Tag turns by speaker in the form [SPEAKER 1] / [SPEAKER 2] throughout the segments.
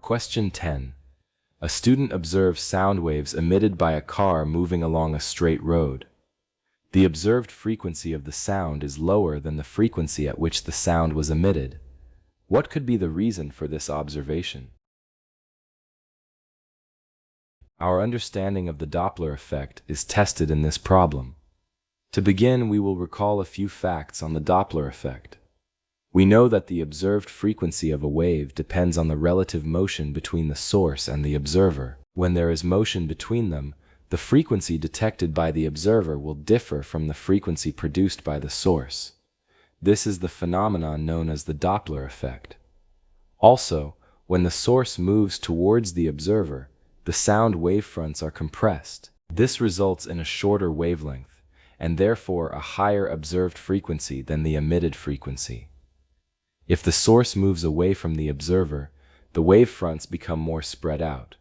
[SPEAKER 1] Question 10. A student observes sound waves emitted by a car moving along a straight road. The observed frequency of the sound is lower than the frequency at which the sound was emitted. What could be the reason for this observation? Our understanding of the Doppler effect is tested in this problem. To begin, we will recall a few facts on the Doppler effect. We know that the observed frequency of a wave depends on the relative motion between the source and the observer. When there is motion between them, the frequency detected by the observer will differ from the frequency produced by the source. This is the phenomenon known as the Doppler effect. Also, when the source moves towards the observer, the sound wavefronts are compressed. This results in a shorter wavelength, and therefore a higher observed frequency than the emitted frequency. If the source moves away from the observer, the wavefronts become more spread out.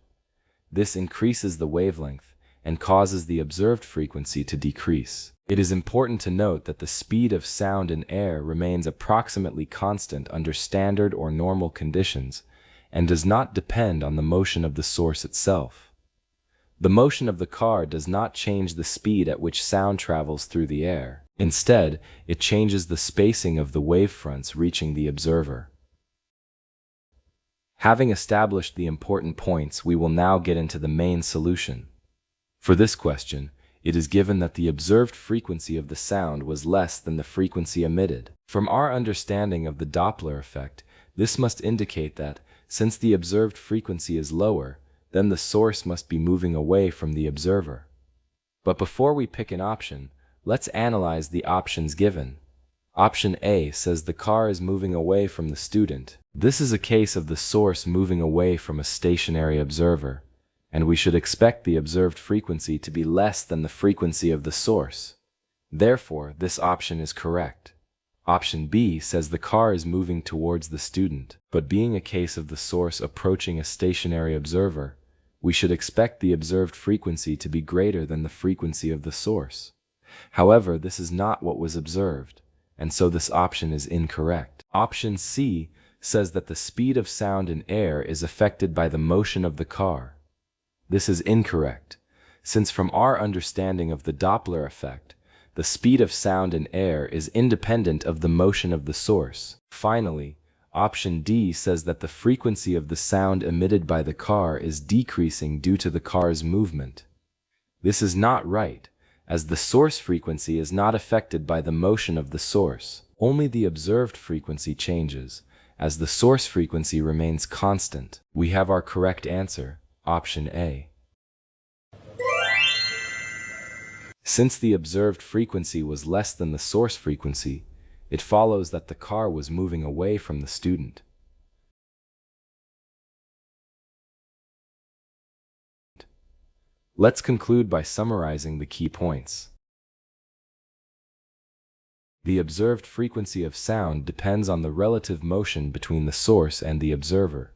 [SPEAKER 1] This increases the wavelength and causes the observed frequency to decrease. It is important to note that the speed of sound in air remains approximately constant under standard or normal conditions and does not depend on the motion of the source itself. The motion of the car does not change the speed at which sound travels through the air. Instead, it changes the spacing of the wavefronts reaching the observer. Having established the important points, we will now get into the main solution. For this question, it is given that the observed frequency of the sound was less than the frequency emitted. From our understanding of the Doppler effect, this must indicate that, since the observed frequency is lower, then the source must be moving away from the observer. But before we pick an option, let's analyze the options given. Option A says the car is moving away from the student. This is a case of the source moving away from a stationary observer, and we should expect the observed frequency to be less than the frequency of the source. Therefore, this option is correct. Option B says the car is moving towards the student, but being a case of the source approaching a stationary observer, we should expect the observed frequency to be greater than the frequency of the source. However, this is not what was observed, and so this option is incorrect. Option C says that the speed of sound in air is affected by the motion of the car. This is incorrect, since from our understanding of the Doppler effect, the speed of sound in air is independent of the motion of the source. Finally, option D says that the frequency of the sound emitted by the car is decreasing due to the car's movement. This is not right, as the source frequency is not affected by the motion of the source. Only the observed frequency changes, as the source frequency remains constant. We have our correct answer, option A. Since the observed frequency was less than the source frequency, it follows that the car was moving away from the student. Let's conclude by summarizing the key points. The observed frequency of sound depends on the relative motion between the source and the observer.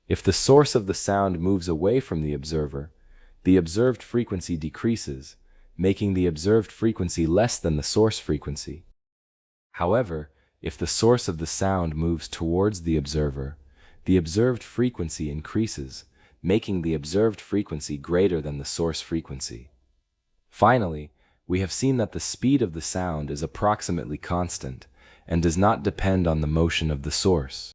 [SPEAKER 1] If the source of the sound moves away from the observed frequency decreases, making the observed frequency less than the source frequency. However, if the source of the sound moves towards the observed frequency increases, making the observed frequency greater than the source frequency. Finally, we have seen that the speed of the sound is approximately constant and does not depend on the motion of the source.